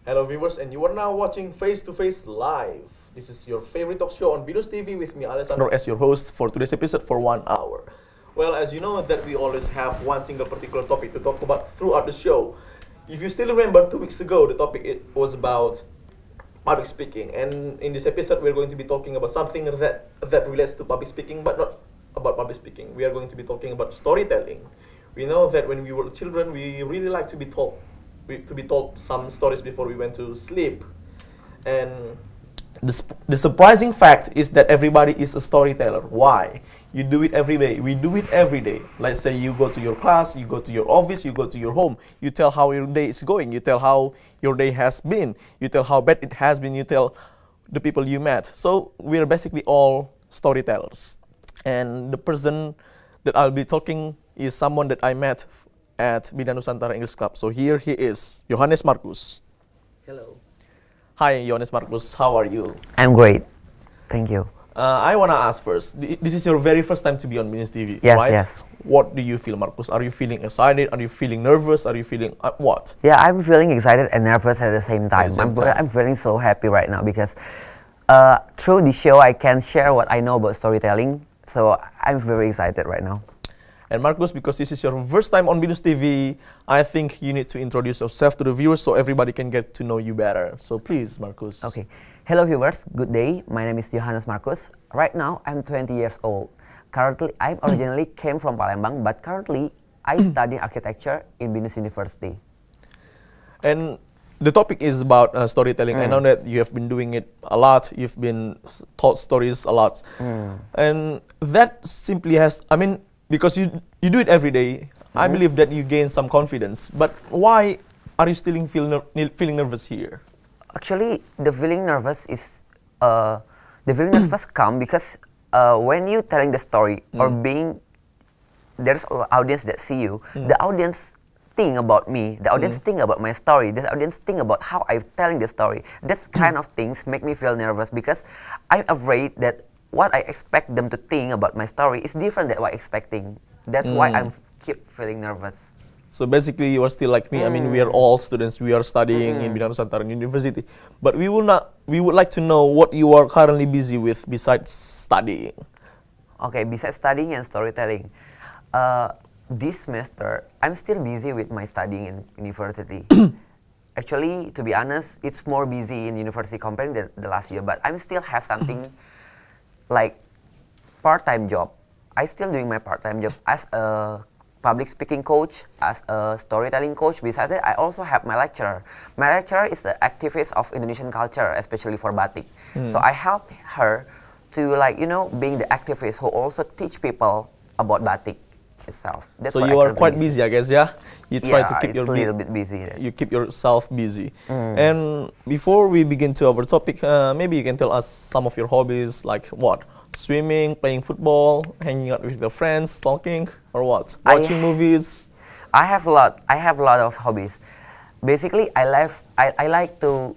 Hello viewers, and you are now watching Face to Face Live. This is your favorite talk show on BINUSTV with me, Alessandro, as your host for today's episode for 1 hour. Well, as you know that we always have one single particular topic to talk about throughout the show. If you still remember, 2 weeks ago, the topic was about public speaking. And in this episode, we're going to be talking about something that relates to public speaking, but not about public speaking. We are going to be talking about storytelling. We know that when we were children, we really like to be told some stories before we went to sleep. And the surprising fact is that everybody is a storyteller. Why? You do it every day. We do it every day. Let's say you go to your class, you go to your office, you go to your home. You tell how your day is going. You tell how your day has been. You tell how bad it has been. You tell the people you met. So we're basically all storytellers. And the person that I'll be talking is someone that I met at BINUSTV English Club. So here he is, Johannes Marcus. Hello. Hi, Johannes Marcus. How are you? I'm great. Thank you. I want to ask first, this is your very first time to be on BINUSTV, yes, right? Yes. What do you feel, Marcus? Are you feeling excited? Are you feeling nervous? Are you feeling what? Yeah, I'm feeling excited and nervous at the same time. I'm feeling so happy right now because through the show I can share what I know about storytelling. So I'm very excited right now. And Marcus, because this is your first time on BINUSTV, I think you need to introduce yourself to the viewers so everybody can get to know you better. So please, Marcus. Okay. Hello viewers, good day. My name is Johannes Marcus. Right now, I'm 20 years old. Currently, I originally came from Palembang, but currently, I study architecture in BINUS University. And the topic is about storytelling. I know that you have been doing it a lot. You've been taught stories a lot. And that simply has, I mean, because you do it every day, I believe that you gain some confidence. But why are you still feeling nervous here? Actually, the feeling nervous is come because when you telling the story or being there's an audience that see you, the audience think about me, the audience think about my story, the audience think about how I'm telling the story. That kind of things make me feel nervous because I'm afraid that what I expect them to think about my story is different than what I'm expecting. That's why I keep feeling nervous. So basically, you are still like me. I mean, we are all students. We are studying in BINUSTV University, but we would like to know what you are currently busy with besides studying. Okay, besides studying and storytelling, this semester I'm still busy with my studying in university. Actually, to be honest, it's more busy in university compared to the last year. But I'm still have something like part-time job. I still doing my part-time job as a public speaking coach, as a storytelling coach. Besides that, I also have my lecturer. My lecturer is the activist of Indonesian culture, especially for batik. So I help her to being the activist who also teach people about batik itself. That's so you are quite busy, I guess, yeah? You try to keep a little bit busy. You keep yourself busy. And before we begin to our topic, maybe you can tell us some of your hobbies, like what? Swimming, playing football, hanging out with your friends, talking, or what? Watching movies? I have a lot of hobbies. Basically, I like to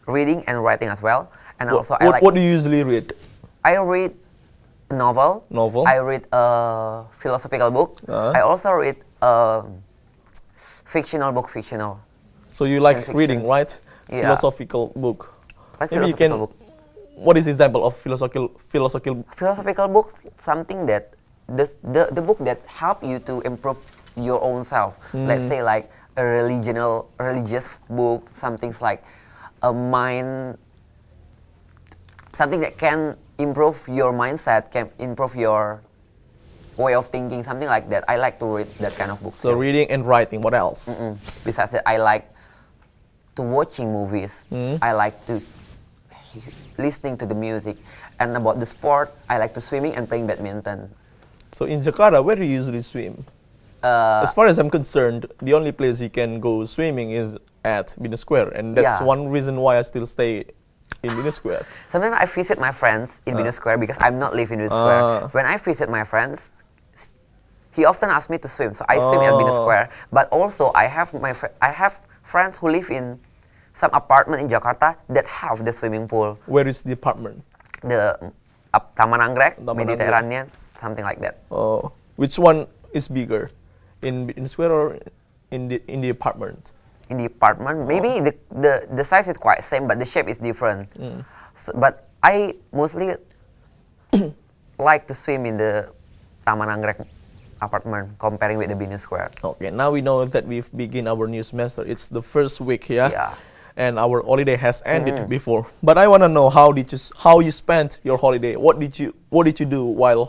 reading and writing as well. And what do you usually read? I read novel. I read a philosophical book. I also read a fictional book. So you like reading, right? Yeah. Philosophical book. Like maybe you can. What is the example of philosophical book? Something that the book that help you to improve your own self. Let's say like a religious book, something like a mind, something that can improve your mindset, can improve your way of thinking, something like that. I like to read that kind of book. So too. Reading and writing, what else? Besides that, I like to watching movies. I like to listening to the music. And about the sport, I like to swimming and playing badminton. So in Jakarta, where do you usually swim? As far as I'm concerned, the only place you can go swimming is at BINUS Square, and that's one reason why I still stay in BINUS Square. Sometimes I visit my friends in BINUS Square because I'm not living in BINUS Square. When I visit my friends, he often asks me to swim, so I swim at BINUS Square. But also, I have friends who live in some apartment in Jakarta that have the swimming pool. Where is the apartment? The Taman Anggrek, Mediterranean, something like that. Which one is bigger, in Square or in the apartment? in the apartment. Maybe the size is quite same, but the shape is different. So, but I mostly like to swim in the Taman Anggrek apartment comparing with the BINUS Square. Okay, now we know that we've begun our new semester. It's the first week, Yeah. And our holiday has ended before. But I want to know how you spent your holiday. What did you do while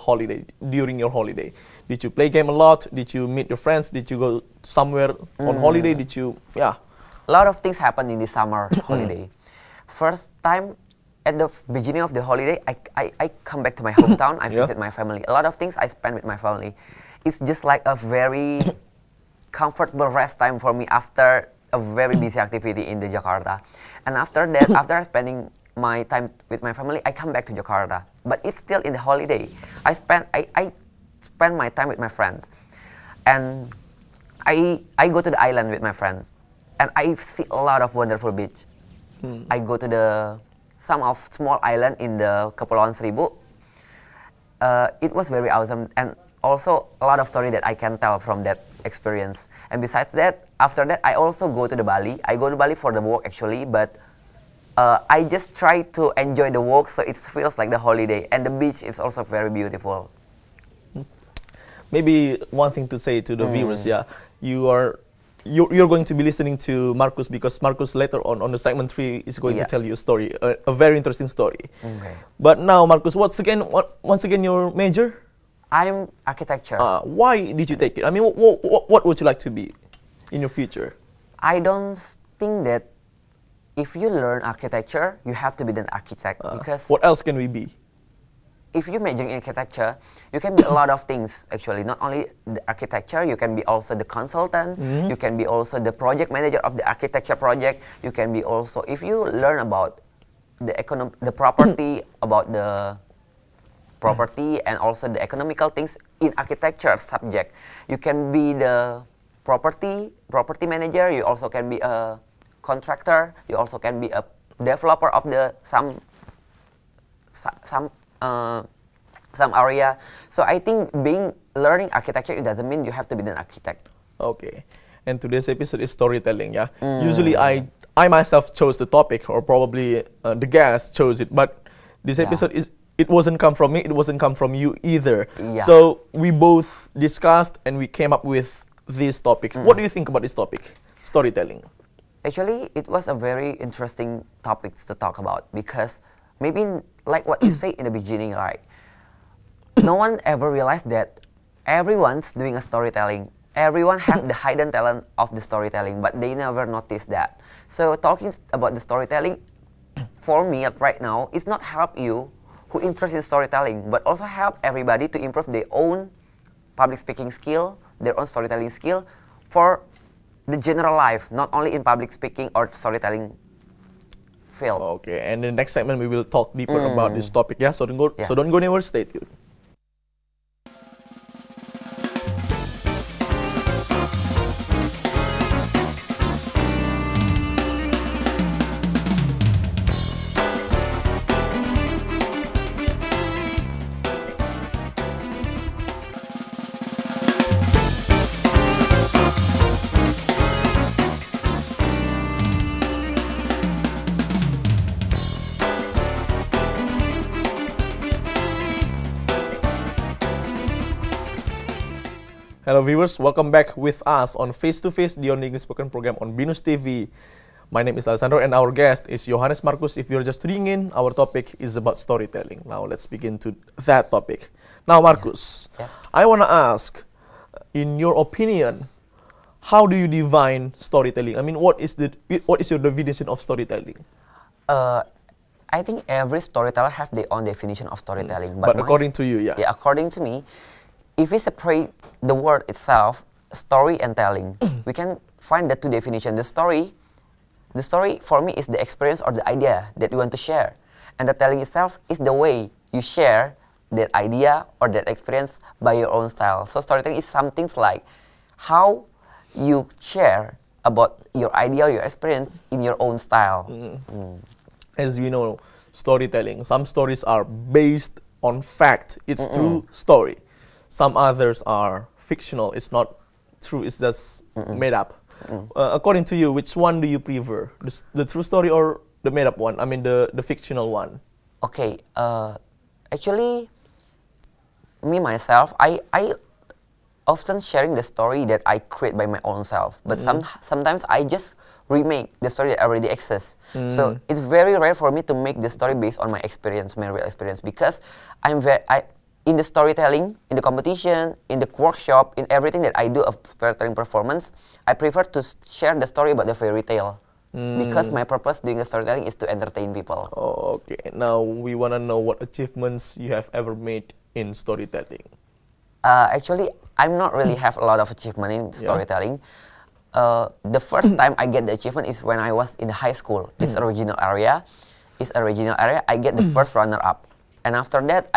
during your holiday? Did you play game a lot? Did you meet your friends? Did you go somewhere on holiday? A lot of things happened in the summer holiday. First time at the beginning of the holiday, I come back to my hometown. I visit my family. A lot of things I spend with my family. It's just like a very comfortable rest time for me after a very busy activity in the Jakarta. And after that, after spending my time with my family, I come back to Jakarta. But it's still in the holiday. I spend my time with my friends. And I go to the island with my friends. And I see a lot of wonderful beach. I go to some of small island in the Kepulauan Seribu. It was very awesome. And also a lot of story that I can tell from that experience. And besides that, after that, I also go to the Bali. I go to Bali for the work actually, but I just try to enjoy the work, so it feels like the holiday. And the beach is also very beautiful. Maybe one thing to say to the viewers, you're going to be listening to Marcus, because Marcus later on the segment 3 is going to tell you a story, a very interesting story. Okay. But now, Marcus, once again your major? I'm architecture. Why did you take it? I mean, what would you like to be in your future? I don't think that if you learn architecture, you have to be an architect. Because what else can we be? If you major in architecture, you can be a lot of things actually. Not only the architecture, you can be also the consultant. You can be also the project manager of the architecture project. You can be also, if you learn about the property, about the property and also the economical things in architecture subject, you can be the property manager. You also can be a contractor. You also can be a developer of some area. So I think learning architecture, it doesn't mean you have to be an architect. Okay. And today's episode is storytelling, Usually I myself chose the topic, or probably the guest chose it, but this episode it wasn't come from me, it wasn't come from you either. So we both discussed and we came up with this topic. What do you think about this topic, storytelling? Actually, it was a very interesting topic to talk about, because maybe like what you say in the beginning, like no one ever realized that everyone's doing a storytelling. Everyone have the hidden talent of the storytelling, but they never noticed that. So talking about the storytelling, for me right now, it's not help you who interested in storytelling, but also help everybody to improve their own public speaking skill, their own storytelling skill for the general life, not only in public speaking or storytelling field. Okay, and in the next segment we will talk deeper about this topic. So don't go anywhere, stay tuned. Hello viewers, welcome back with us on Face to Face, the only English spoken program on BINUSTV. My name is Alessandro and our guest is Johannes Marcus. If you're just tuning in, our topic is about storytelling. Now let's begin to that topic. Now Marcus, I want to ask, in your opinion, how do you define storytelling? I mean, what is your definition of storytelling? I think every storyteller has their own definition of storytelling. But according to you, according to me, if we separate the word itself, story and telling, we can find the two definitions. The story for me is the experience or the idea that you want to share. And the telling itself is the way you share that idea or that experience by your own style. So storytelling is something like how you share about your idea or your experience in your own style. As we know, storytelling, some stories are based on fact. It's true story. Some others are fictional. It's not true. It's just made up. According to you, which one do you prefer? The true story or the made-up one? I mean, the fictional one. Okay, actually, me myself, I often sharing the story that I create by my own self. But sometimes I just remake the story that already exists. So it's very rare for me to make the story based on my experience, my real experience, because in the storytelling, in the competition, in the workshop, in everything that I do of storytelling performance, I prefer to share the story about the fairy tale. Because my purpose doing the storytelling is to entertain people. Oh, okay. Now we want to know what achievements you have ever made in storytelling. Actually, I'm not really have a lot of achievement in storytelling. The first time I get the achievement is when I was in high school. It's a regional area. I get the first runner-up, and after that,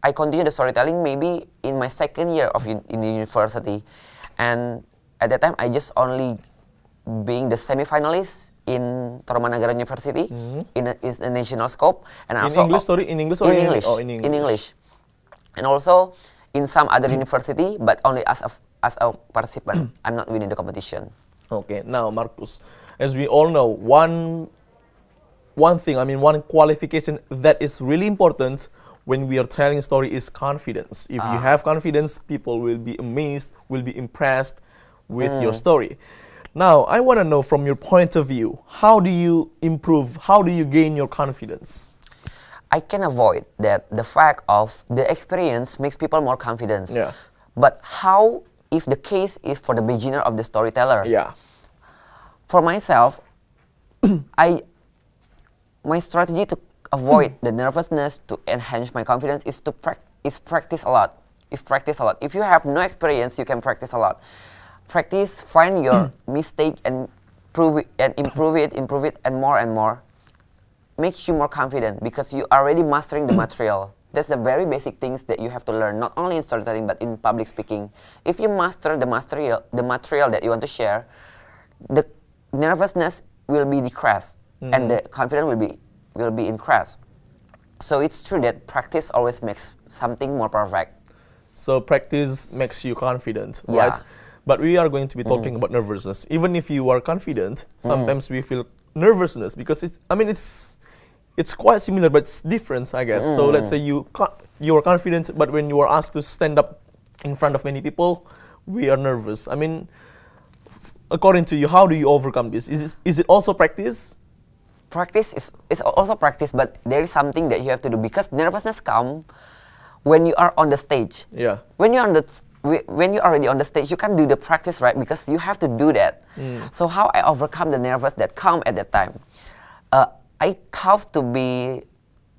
I continue the storytelling maybe in my second year of in the university, and at that time I just only being the semi-finalist in Tarumanagara University in a national scope, and also in English. Sorry, in English or in English? Oh, in English. In English, and also in some other university, but only as a participant. I'm not winning the competition. Okay, now Marcus, as we all know, one thing, I mean, one qualification that is really important when we are telling a story is confidence. If you have confidence, people will be amazed, will be impressed with your story. Now, I want to know from your point of view, how do you improve, how do you gain your confidence? I can avoid that the fact of the experience makes people more confident. Yeah. But how if the case is for the beginner of the storyteller? Yeah. For myself, my strategy to avoid the nervousness, to enhance my confidence, is to practice a lot. If you have no experience, you can practice a lot. Practice, find your mistake and improve it, and more. Makes you more confident because you are already mastering the material. That's the very basic things that you have to learn, not only in storytelling but in public speaking. If you master the material that you want to share, the nervousness will be decreased and the confidence will be increased. So it's true that practice always makes something more perfect. So practice makes you confident, Yeah. right? But we are going to be talking about nervousness. Even if you are confident, sometimes we feel nervousness because it's quite similar, but it's different, I guess. So let's say you are confident, but when you are asked to stand up in front of many people, we are nervous. I mean, according to you, how do you overcome this? Is it also practice? Practice is also practice, but there is something that you have to do because nervousness comes when you are on the stage. Yeah. When you're already on the stage, you can't do the practice, right? Because you have to do that. So how I overcome the nervous that come at that time? I have to be,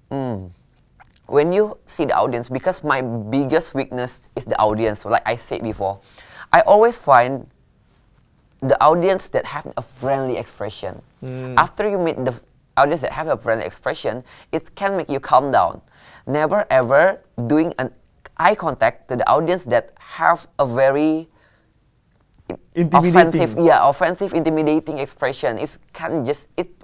when you see the audience, because my biggest weakness is the audience, like I said before, I always find the audience that have a friendly expression. After you meet the audience that have a friendly expression, it can make you calm down. Never ever doing an eye contact to the audience that have a very offensive, intimidating expression. It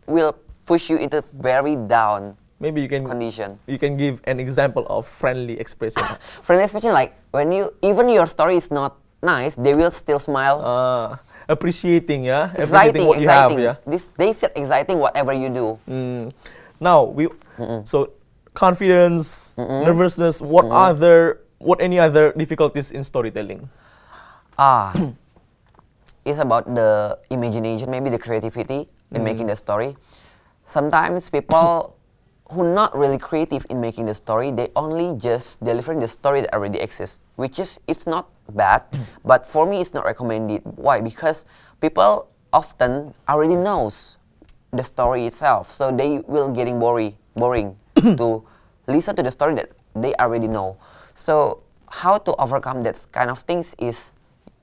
will push you into very down. Maybe you can condition. You can give an example of friendly expression. Friendly expression, like when even your story is not nice, they will still smile. Appreciating, yeah, exciting what you have, yeah. They said exciting whatever you do. Now so confidence, nervousness. What any other difficulties in storytelling? It's about the imagination, maybe the creativity in making the story. Sometimes people who not really creative in making the story, they only just delivering the story that already exists, which is, it's not bad, but for me it's not recommended. Why? Because people often already knows the story itself, so they will getting boring to listen to the story that they already know. So how to overcome that kind of things is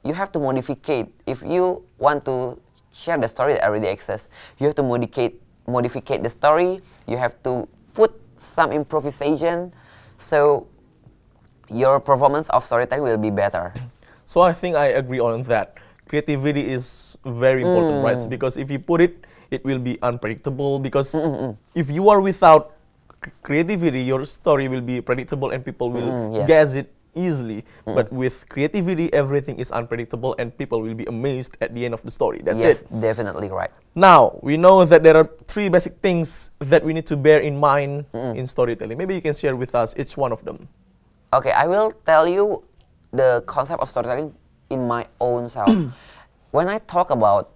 you have to modify. If you want to share the story that already exists, you have to modify the story. You have to put some improvisation, so your performance of storytelling will be better. So I think I agree on that. Creativity is very important, right? Because if you put it, it will be unpredictable. Because if you are without creativity, your story will be predictable and people will guess it easily. But with creativity, everything is unpredictable and people will be amazed at the end of the story. That's yes, it. definitely right. Now, we know that there are 3 basic things that we need to bear in mind in storytelling. Maybe you can share with us each one of them. Okay, I will tell you the concept of storytelling in my own self. When I talk about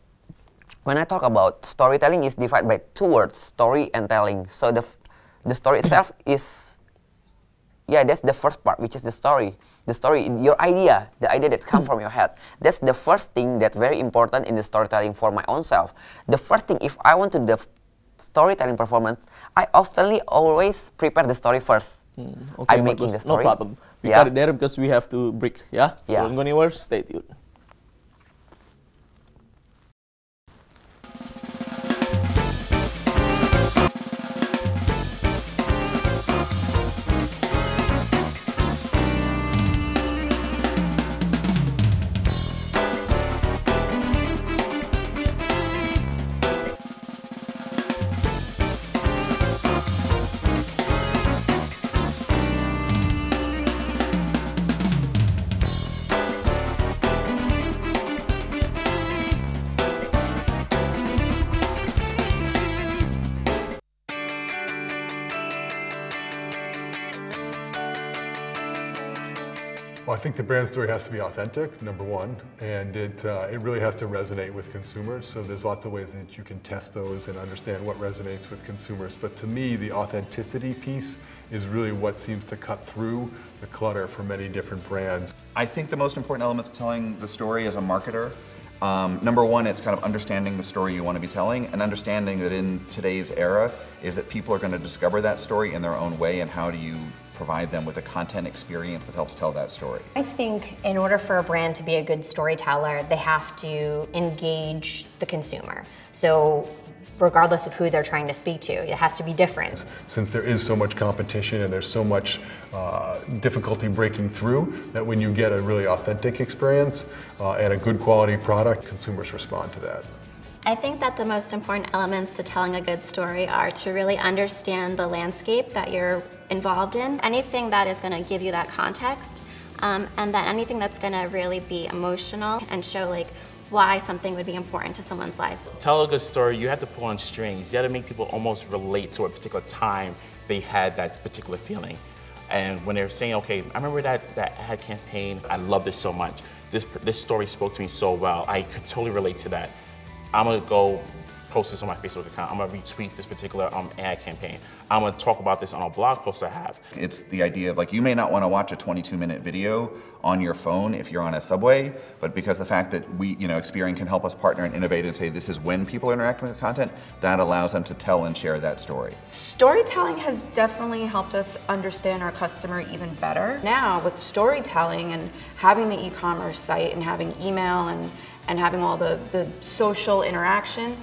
storytelling is divided by 2 words, story and telling. So the story itself is, that's the first part, which is the story. The story, your idea, the idea that comes from your head. That's the first thing that's very important in the storytelling for my own self. The first thing, if I want to do storytelling performance, I oftenly always prepare the story first. Okay, I'm making the story. No problem. We cut it there because we have to break, yeah? Yeah. So don't go anywhere, stay tuned. Well, I think the brand story has to be authentic, number one, and it really has to resonate with consumers. So there's lots of ways that you can test those and understand what resonates with consumers. But to me, the authenticity piece is really what seems to cut through the clutter for many different brands. I think the most important elements of telling the story as a marketer, number one, it's kind of understanding the story you want to be telling, and understanding that in today's era is that people are going to discover that story in their own way, and how do you provide them with a content experience that helps tell that story. I think in order for a brand to be a good storyteller, they have to engage the consumer. So regardless of who they're trying to speak to, it has to be different. Since there is so much competition and there's so much difficulty breaking through, that when you get a really authentic experience and a good quality product, consumers respond to that. I think that the most important elements to telling a good story are to really understand the landscape that you're involved in. Anything that is going to give you that context, and then anything that's going to really be emotional and show like why something would be important to someone's life. Tell a good story, you have to pull on strings. You have to make people almost relate to a particular time they had that particular feeling. And when they're saying, okay, I remember that ad campaign, I love this so much. This story spoke to me so well. I could totally relate to that. I'm gonna go post this on my Facebook account. I'm gonna retweet this particular ad campaign. I'm gonna talk about this on a blog post I have. It's the idea of like, you may not want to watch a 22-minute video on your phone if you're on a subway, but because the fact that we, Experian can help us partner and innovate and say this is when people are interacting with content, that allows them to tell and share that story. Storytelling has definitely helped us understand our customer even better. Now with storytelling and having the e-commerce site and having email and having all the social interaction,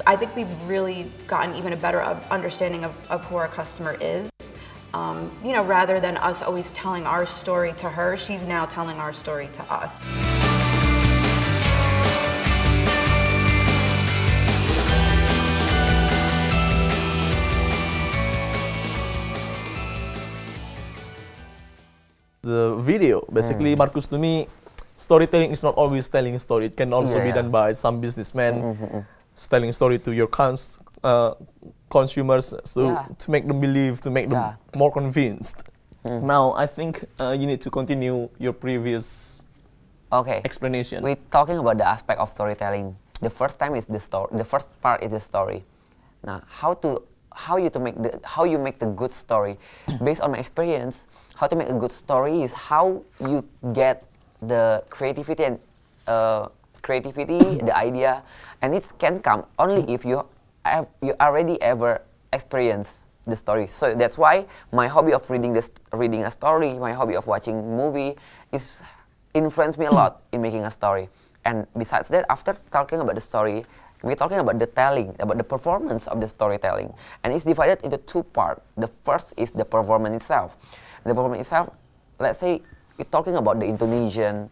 I think we've really gotten even a better understanding of who our customer is. Rather than us always telling our story to her, she's now telling our story to us. The video, basically, Marcus, to me, storytelling is not always telling a story. It can also be done by some businessmen, telling a story to your consumers to make them believe, to make them more convinced. Now, I think you need to continue your previous explanation. We're talking about the aspect of storytelling. The first time is the story. The first part is the story. Now, how you make the good story? Based on my experience, how to make a good story is how you get the creativity and the idea, and it can come only if you already ever experienced the story. So that's why my hobby of reading a story, my hobby of watching movie is influenced me a lot in making a story. And besides that, after talking about the story, we're talking about the telling, about the performance of the storytelling, and it's divided into 2 parts. The first is the performance itself. The performance itself, let's say, we're talking about the intonation,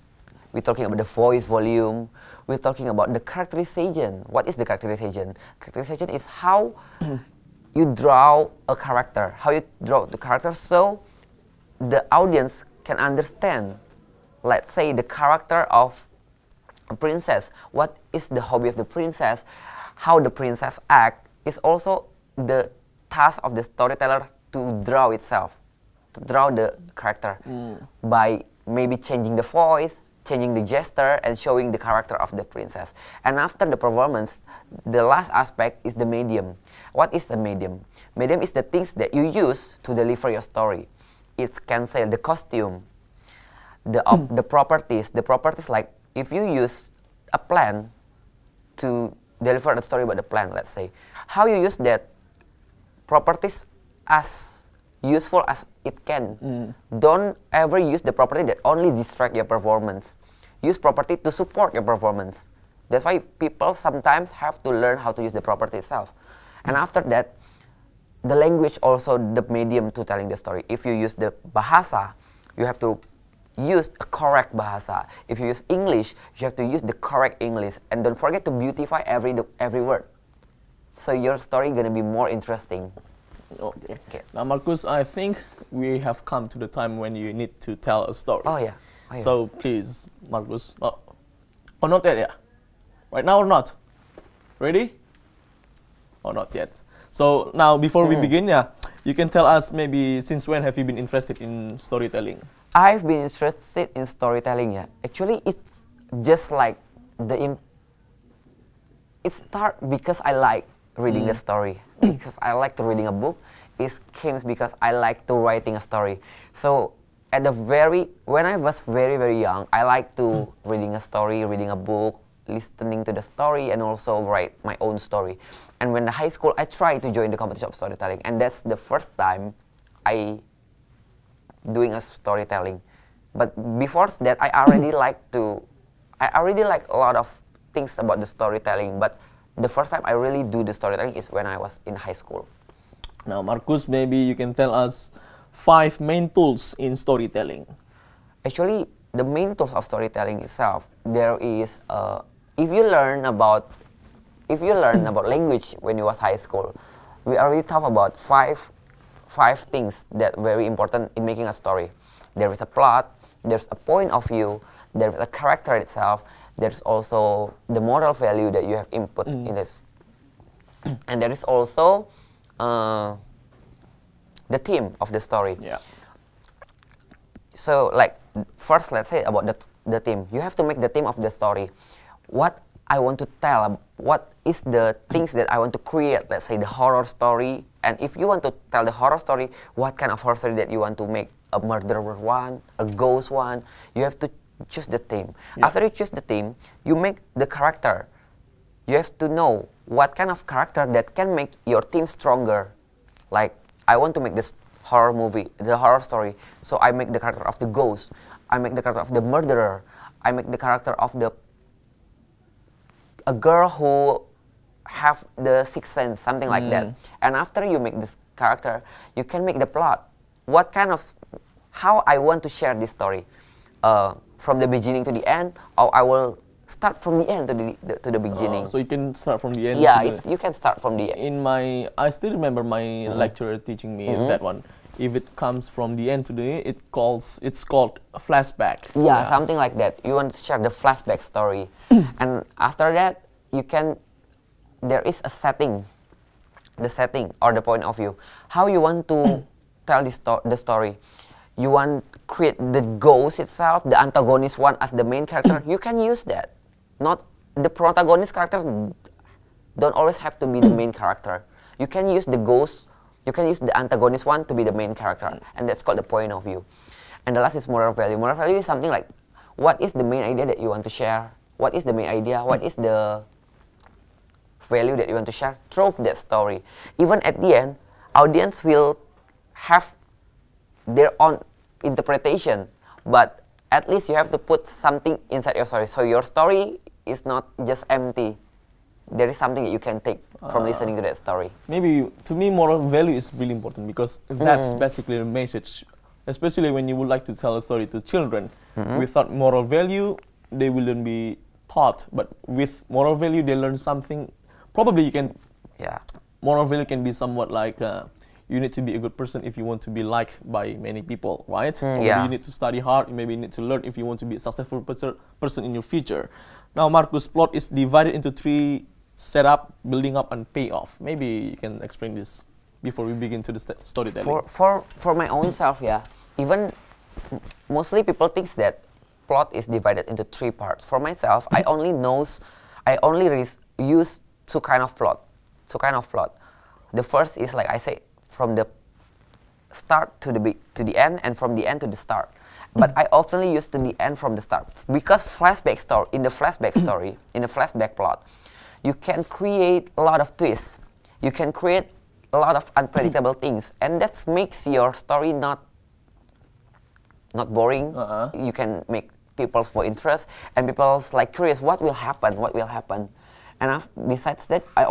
we're talking about the voice volume, we're talking about the characterization. What is the characterization? Characterization is how you draw a character, how you draw the character so the audience can understand, let's say, the character of a princess, what is the hobby of the princess, how the princess act, is also the task of the storyteller to draw itself, to draw the character by maybe changing the voice, changing the gesture, and showing the character of the princess. And after the performance, the last aspect is the medium. What is the medium? Medium is the things that you use to deliver your story. It can say the costume, the properties. The properties, like if you use a plant to deliver the story about the plant, let's say, how you use that properties as useful as it can. Don't ever use the property that only distract your performance. Use property to support your performance. That's why people sometimes have to learn how to use the property itself. And after that, the language also the medium to telling the story. If you use the bahasa, you have to use a correct bahasa. If you use English, you have to use the correct English. And don't forget to beautify every word. So your story gonna be more interesting. Okay. Now, Marcus, I think we have come to the time when you need to tell a story. Oh yeah. So please, Marcus. Oh, not yet, yeah. Right now or not? Ready? Or not yet. So now, before we begin, you can tell us maybe since when have you been interested in storytelling? I've been interested in storytelling. Actually, it's just like it started because I like reading the story. Because I like to reading a book. It came because I like to writing a story. So when I was very, very young, I like to reading a story, reading a book, listening to the story, and also write my own story. And when in high school, I tried to join the competition of storytelling, and that's the first time I doing a storytelling. But before that, I already like a lot of things about the storytelling. But the first time I really do the storytelling is when I was in high school. Now, Marcus, maybe you can tell us 5 main tools in storytelling. Actually, the main tools of storytelling itself, there is if you learn about language when you was high school, we already talk about five things that very important in making a story. There is a plot, there's a point of view, there's a character itself, there's also the moral value that you have input in this, and there is also the theme of the story. Yeah. So, like, first, let's say about the theme. You have to make the theme of the story. What I want to tell, what is the things that I want to create, let's say the horror story. And if you want to tell the horror story, what kind of horror story that you want to make? A murderer one, a ghost one. You have to choose the theme. Yeah. After you choose the theme, you make the character. You have to know what kind of character that can make your team stronger. Like, I want to make this horror movie, the horror story, so I make the character of the ghost, I make the character of the murderer, I make the character of a girl who have the sixth sense, something like that. And after you make this character, you can make the plot. How I want to share this story, from the beginning to the end, or I will start from the end to the beginning. So you can start from the end. Yeah, you can start from the end. I still remember my lecturer teaching me that one. If it comes from the end to the end, it's called a flashback. Yeah, something like that. You want to share the flashback story, and after that, there is a setting, the setting or the point of view. How you want to tell the story. You want to create the ghost itself, the antagonist one as the main character. You can use that. Not the protagonist character don't always have to be the main character. You can use the ghost, you can use the antagonist one to be the main character, and that's called the point of view. And the last is moral value. Moral value is something like, what is the main idea that you want to share? What is the main idea? What is the value that you want to share through that story? Even at the end, audience will have their own interpretation, but at least you have to put something inside your story. So your story is not just empty. There is something that you can take from listening to that story. Maybe, to me, moral value is really important because that's basically the message. Especially when you would like to tell a story to children. Without moral value, they wouldn't be taught. But with moral value, they learn something. Probably you can... Yeah. Moral value can be somewhat like... you need to be a good person if you want to be liked by many people, right? Or maybe Yeah. you need to study hard, maybe you need to learn if you want to be a successful person in your future. Now, Marcus, plot is divided into 3: setup, building up, and payoff. Maybe you can explain this before we begin to the storytelling. For my own self, yeah. Even mostly people think that plot is divided into 3 parts. For myself, I only use 2 kind of plot. The first is, like I say, from the start to the end, and from the end to the start. But I often use to the end from the start, because in the flashback plot, you can create a lot of twists. You can create a lot of unpredictable things, and that makes your story not boring. You can make people's more interest, and people's like curious what will happen. And besides that, I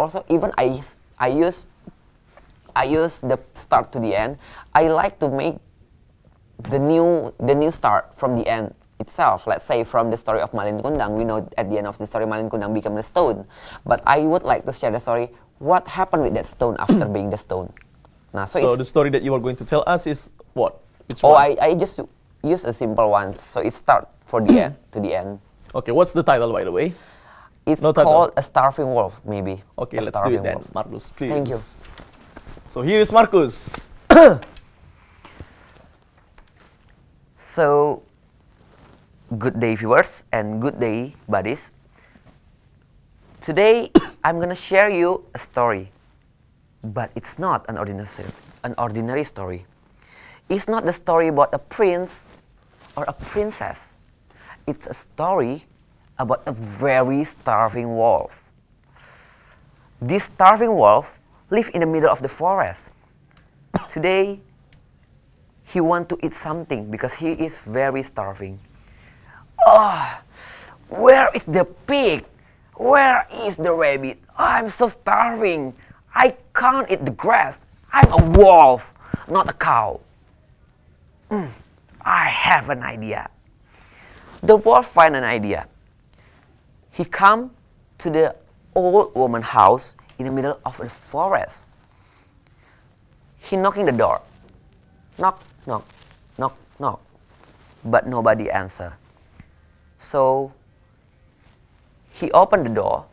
use the start to the end. I like to make the new start from the end itself. Let's say from the story of Malin Kundang, we know at the end of the story Malin Kundang became a stone. But I would like to share the story, what happened with that stone after being the stone. So the story that you are going to tell us is what? Which one? I just use a simple one. So it starts for the end to the end. Okay, what's the title, by the way? It's called A Starving Wolf, maybe. Okay, let's do it then. Wolf. Marcus, please. Thank you. So here is Marcus. So, good day viewers and good day buddies. Today I'm gonna share you a story, but it's not an ordinary story. It's not the story about a prince or a princess. It's a story about a very starving wolf. This starving wolf lives in the middle of the forest. Today, he wants to eat something because he is very starving. Oh, where is the pig? Where is the rabbit? Oh, I'm so starving. I can't eat the grass. I'm a wolf, not a cow. I have an idea. The wolf finds an idea. He comes to the old woman's house in the middle of the forest. He knocking the door. Knock, knock, knock, knock. But nobody answer. So he opened the door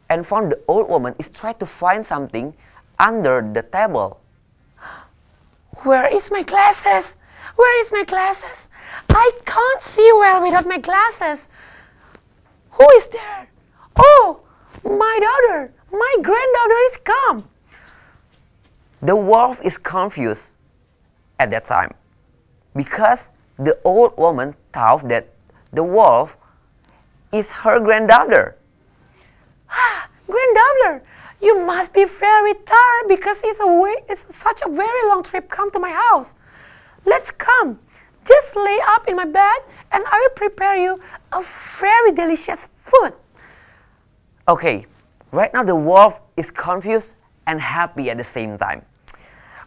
and found the old woman is trying to find something under the table. Where is my glasses? Where is my glasses? I can't see well without my glasses. Who is there? Oh, my daughter. My granddaughter is come. The wolf is confused at that time because the old woman thought that the wolf is her granddaughter. Ah, granddaughter, you must be very tired because it's such a very long trip come to my house. Let's come. Just lay up in my bed and I will prepare you a very delicious food. Okay, right now the wolf is confused and happy at the same time.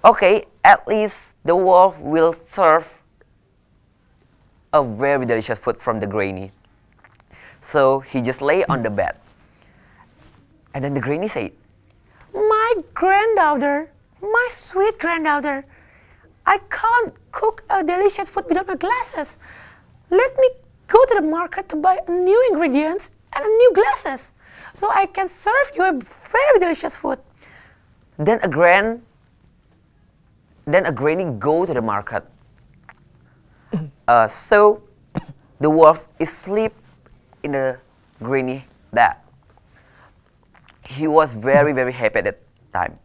Okay, at least the wolf will serve a very delicious food from the granny. So he just lay on the bed. And then the granny said, my granddaughter, my sweet granddaughter, I can't cook a delicious food without my glasses. Let me go to the market to buy new ingredients and new glasses so I can serve you a very delicious food. Then a granny go to the market. So the wolf is asleep in the granny bed. He was very, very happy at that time.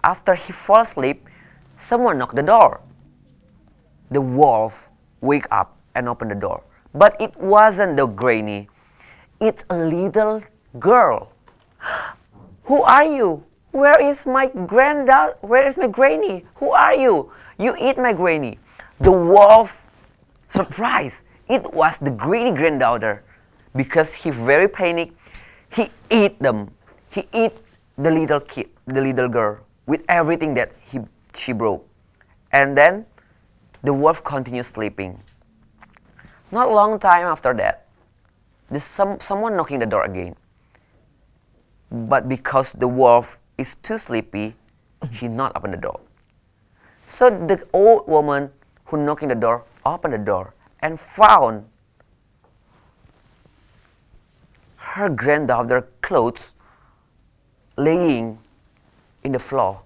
After he fall asleep, someone knocked the door. The wolf wake up and open the door. But it wasn't the granny. It's a little girl. Who are you? Where is my granddaughter? Where is my granny? Who are you? You eat my granny. The wolf, surprised. It was the granny granddaughter. Because he very panicked, he ate them. He ate the little kid, the little girl, with everything that she broke. And then the wolf continued sleeping. Not a long time after that, there's someone knocking the door again. But because the wolf is too sleepy, he not open the door. So the old woman who knocked on the door opened the door and found her granddaughter's clothes laying in the floor.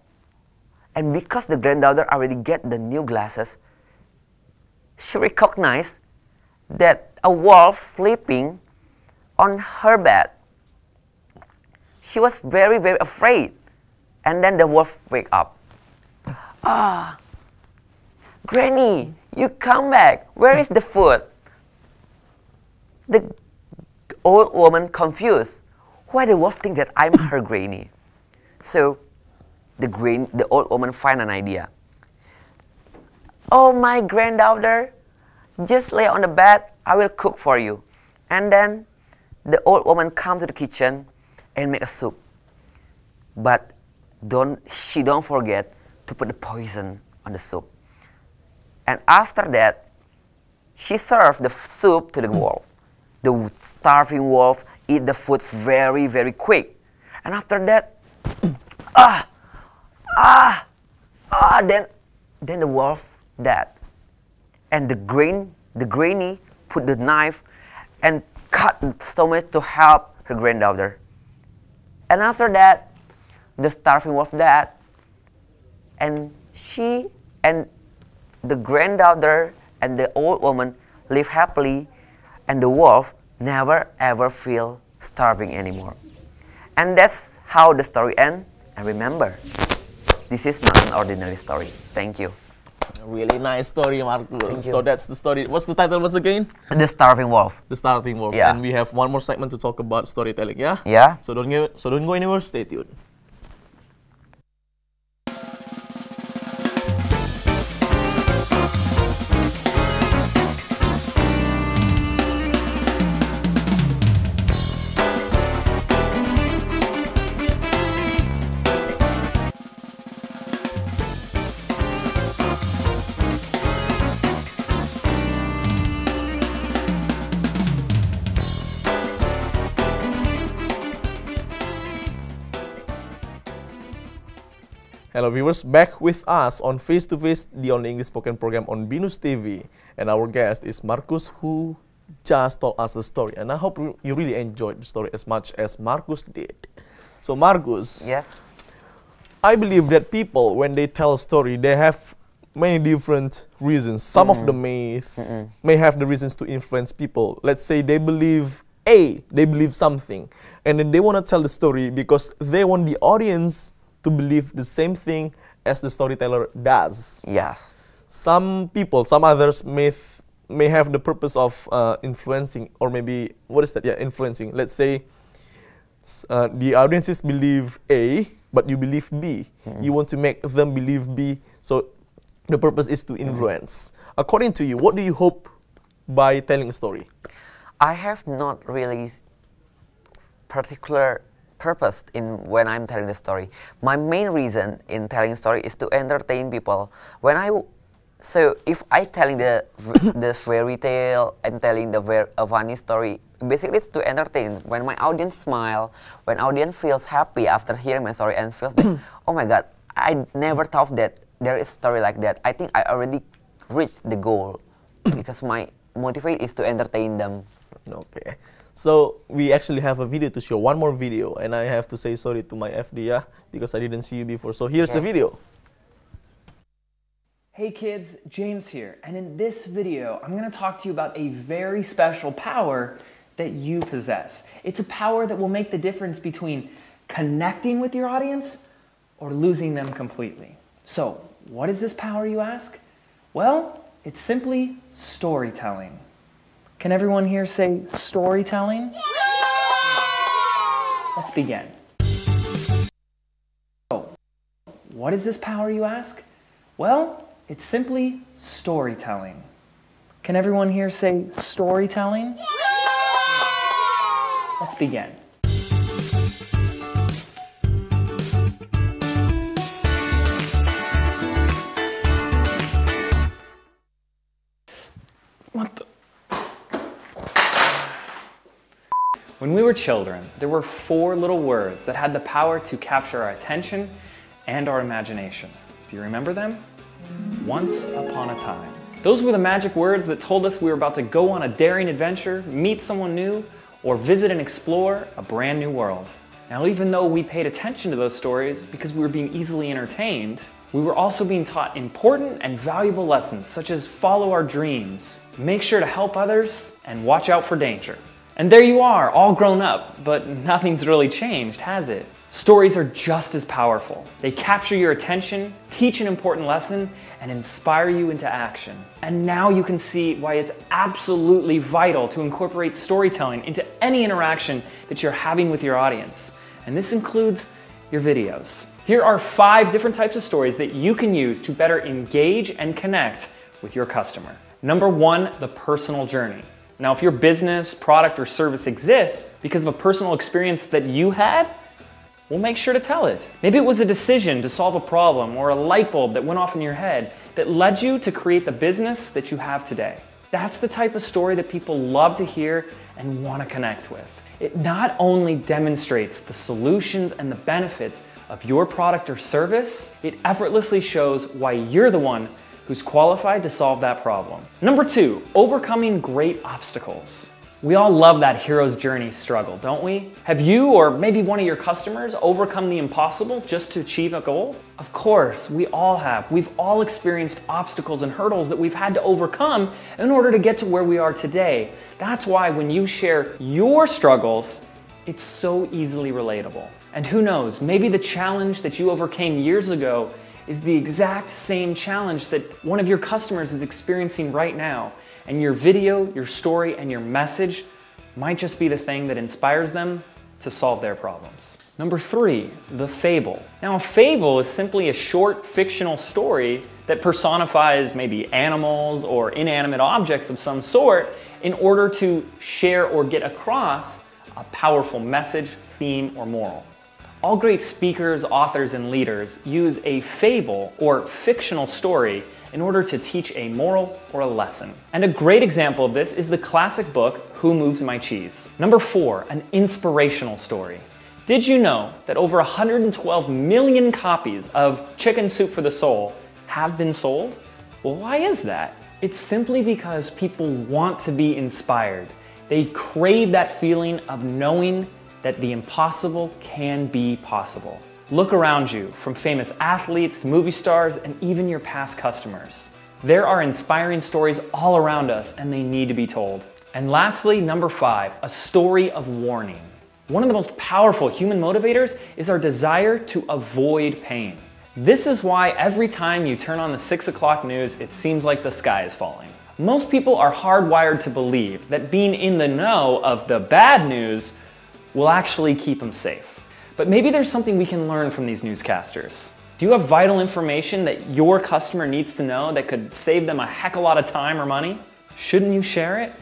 And because the granddaughter already get the new glasses, she recognized that a wolf sleeping on her bed. She was very, very afraid. And then the wolf wake up. Ah, Granny, you come back. Where is the food? The old woman confused. Why the wolf think that I'm her granny? So the old woman find an idea. Oh, my granddaughter, just lay on the bed. I will cook for you. And then the old woman come to the kitchen and make a soup. But she don't forget to put the poison on the soup. And after that, she served the soup to the wolf. The starving wolf eat the food very, very quick. And after that, then the wolf died. And the granny put the knife and cut the stomach to help her granddaughter. And after that, the starving wolf died. And she and the granddaughter and the old woman live happily, and the wolf never ever feel starving anymore. And that's how the story ends. And remember, this is not an ordinary story. Thank you. Really nice story, Marcus. So that's the story. What's the title once again? The Starving Wolf. The Starving Wolf. Yeah. And we have one more segment to talk about storytelling, yeah? Yeah. So don't go anywhere, stay tuned. Hello viewers, back with us on Face to Face, the only English spoken program on BINUSTV. And our guest is Marcus, who just told us a story. And I hope you really enjoyed the story as much as Marcus did. So Marcus, yes, I believe that people, when they tell a story, they have many different reasons. Some of them may have the reasons to influence people. Let's say they believe they believe something. And then they want to tell the story because they want the audience to believe the same thing as the storyteller does. yes, Some people, some others may have the purpose of influencing, or maybe, what is that? Yeah, influencing. Let's say the audiences believe A, but you believe B. You want to make them believe B, so the purpose is to influence. According to you, what do you hope by telling a story? I have not really particular purpose in when I'm telling the story. My main reason in telling story is to entertain people. So if I telling the fairy tale, I'm telling a funny story. Basically, it's to entertain. When my audience smile, when audience feels happy after hearing my story and feels that, oh my God, I never thought that there is a story like that. I think I already reached the goal because my motivate is to entertain them. Okay. So we actually have a video to show, one more video, and I have to say sorry to my FD, yeah, because I didn't see you before. So here's the video. Hey kids, James here, and in this video, I'm going to talk to you about a very special power that you possess. It's a power that will make the difference between connecting with your audience or losing them completely. So, what is this power, you ask? Well, it's simply storytelling. Can everyone here say storytelling? Yeah! Let's begin. So, what is this power, you ask? Well, it's simply storytelling. Can everyone here say storytelling? Yeah! Let's begin. What the? When we were children, there were 4 little words that had the power to capture our attention and our imagination. Do you remember them? Once upon a time. Those were the magic words that told us we were about to go on a daring adventure, meet someone new, or visit and explore a brand new world. Now, even though we paid attention to those stories because we were being easily entertained, we were also being taught important and valuable lessons such as follow our dreams, make sure to help others, and watch out for danger. And there you are, all grown up, but nothing's really changed, has it? Stories are just as powerful. They capture your attention, teach an important lesson, and inspire you into action. And now you can see why it's absolutely vital to incorporate storytelling into any interaction that you're having with your audience. And this includes your videos. Here are 5 different types of stories that you can use to better engage and connect with your customer. Number 1, the personal journey. Now, if your business, product, or service exists because of a personal experience that you had, well, make sure to tell it. Maybe it was a decision to solve a problem or a light bulb that went off in your head that led you to create the business that you have today. That's the type of story that people love to hear and want to connect with. It not only demonstrates the solutions and the benefits of your product or service, it effortlessly shows why you're the one who's qualified to solve that problem. Number 2, overcoming great obstacles. We all love that hero's journey struggle, don't we? Have you or maybe one of your customers overcome the impossible just to achieve a goal? Of course, we all have. We've all experienced obstacles and hurdles that we've had to overcome in order to get to where we are today. That's why when you share your struggles, it's so easily relatable. And who knows, maybe the challenge that you overcame years ago is the exact same challenge that one of your customers is experiencing right now. And your video, your story, and your message might just be the thing that inspires them to solve their problems. Number 3, the fable. Now, a fable is simply a short fictional story that personifies maybe animals or inanimate objects of some sort in order to share or get across a powerful message, theme, or moral. All great speakers, authors, and leaders use a fable or fictional story in order to teach a moral or a lesson. And a great example of this is the classic book, Who Moves My Cheese? Number 4, an inspirational story. Did you know that over 112 million copies of Chicken Soup for the Soul have been sold? Well, why is that? It's simply because people want to be inspired. They crave that feeling of knowing that the impossible can be possible. Look around you, from famous athletes to movie stars and even your past customers. There are inspiring stories all around us and they need to be told. And lastly, number 5, a story of warning. One of the most powerful human motivators is our desire to avoid pain. This is why every time you turn on the 6 o'clock news, it seems like the sky is falling. Most people are hardwired to believe that being in the know of the bad news will actually keep them safe. But maybe there's something we can learn from these newscasters. Do you have vital information that your customer needs to know that could save them a heck of a lot of time or money? Shouldn't you share it?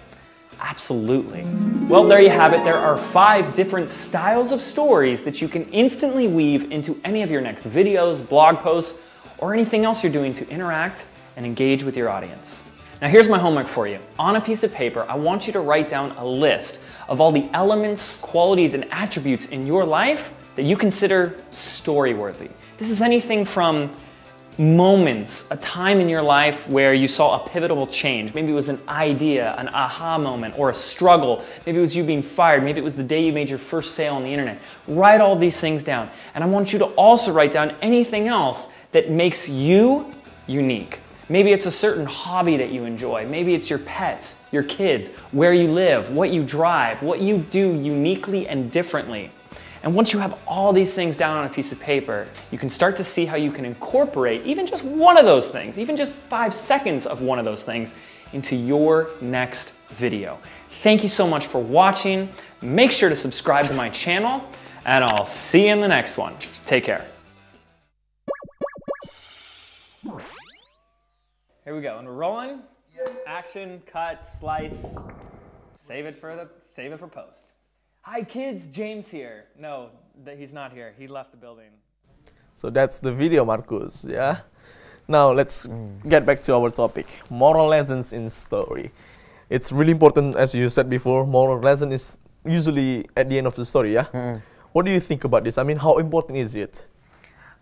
Absolutely. Well, there you have it. There are 5 different styles of stories that you can instantly weave into any of your next videos, blog posts, or anything else you're doing to interact and engage with your audience. Now here's my homework for you. On a piece of paper, I want you to write down a list of all the elements, qualities, and attributes in your life that you consider story-worthy. This is anything from moments, a time in your life where you saw a pivotal change. Maybe it was an idea, an aha moment, or a struggle. Maybe it was you being fired. Maybe it was the day you made your first sale on the internet. Write all these things down. And I want you to also write down anything else that makes you unique. Maybe it's a certain hobby that you enjoy. Maybe it's your pets, your kids, where you live, what you drive, what you do uniquely and differently. And once you have all these things down on a piece of paper, you can start to see how you can incorporate even just one of those things, even just 5 seconds of one of those things into your next video. Thank you so much for watching. Make sure to subscribe to my channel, and I'll see you in the next one. Take care. Here we go, and we're rolling. Action, cut, slice. Save it for post. Hi kids, James here. No, he's not here. He left the building. So that's the video, Marcus, yeah? Now let's get back to our topic, moral lessons in story. It's really important, as you said before, moral lesson is usually at the end of the story, yeah? What do you think about this? I mean, how important is it?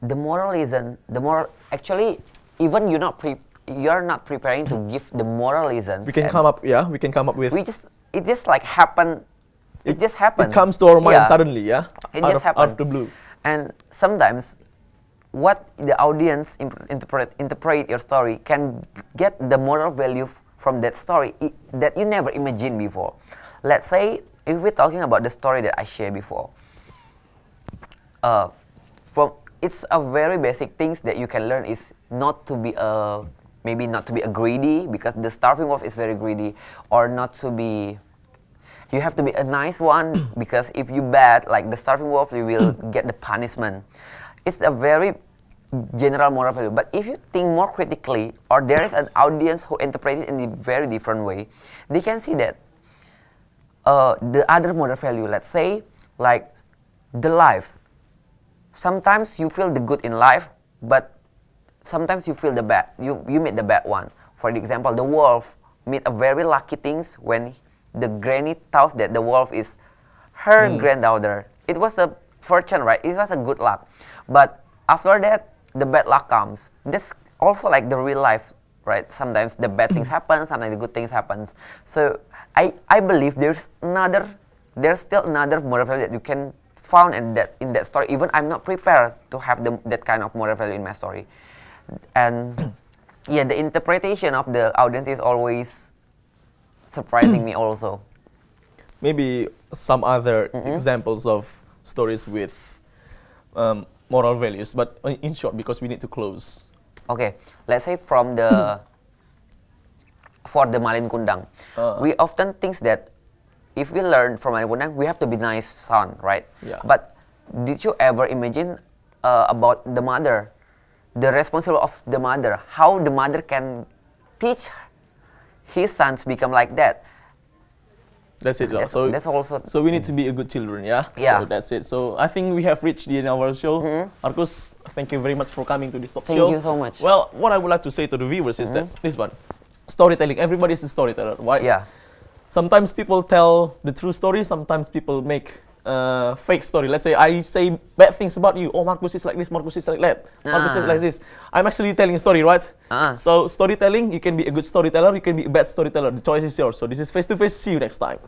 The moral actually, even you're not preparing to give the moral lessons. We can come up, we can come up with. It just like happen. It just happened. It comes to our mind suddenly, yeah. It just happened out of the blue. And sometimes, what the audience interpret your story can get the moral value from that story that you never imagined before. Let's say if we're talking about the story that I shared before. It's a very basic things that you can learn is not to be maybe not to be a greedy, because the starving wolf is very greedy, or not to be. You have to be a nice one because if you bad, like the starving wolf, you will get the punishment. It's a very general moral value. But if you think more critically, or there is an audience who interpret it in a very different way, they can see that the other moral value, let's say, like the life. Sometimes you feel the good in life, but sometimes you feel the bad. You meet the bad one. For example, the wolf meet a very lucky things when the granny thought that the wolf is her granddaughter. It was a fortune, right? It was a good luck. But after that, the bad luck comes. This also like the real life, right? Sometimes the bad things happen, sometimes the good things happens. So I believe there's still another moral value that you can found in that story. Even I'm not prepared to have that kind of moral value in my story. And yeah, the interpretation of the audience is always surprising me also. Maybe some other examples of stories with moral values, but in short, because we need to close. Okay, let's say from the for the Malin Kundang, we often think that if we learn from Malin Kundang, we have to be nice son, right? Yeah. But did you ever imagine about the mother, the responsibility of the mother, how the mother can teach his sons become like that? That's it. That's also. So we need to be a good children, yeah. Yeah. So that's it. So I think we have reached the end of our show. Marcus, thank you very much for coming to this talk show. Thank you so much. Well, what I would like to say to the viewers is that this one, storytelling. Everybody is a storyteller, right? Yeah. Sometimes people tell the true story. Sometimes people make fake story. Let's say I say bad things about you. Oh, Marcus is like this. Marcus is like that. Marcus is like this. I'm actually telling a story, right? So storytelling, you can be a good storyteller. You can be a bad storyteller. The choice is yours. So this is Face to Face. See you next time.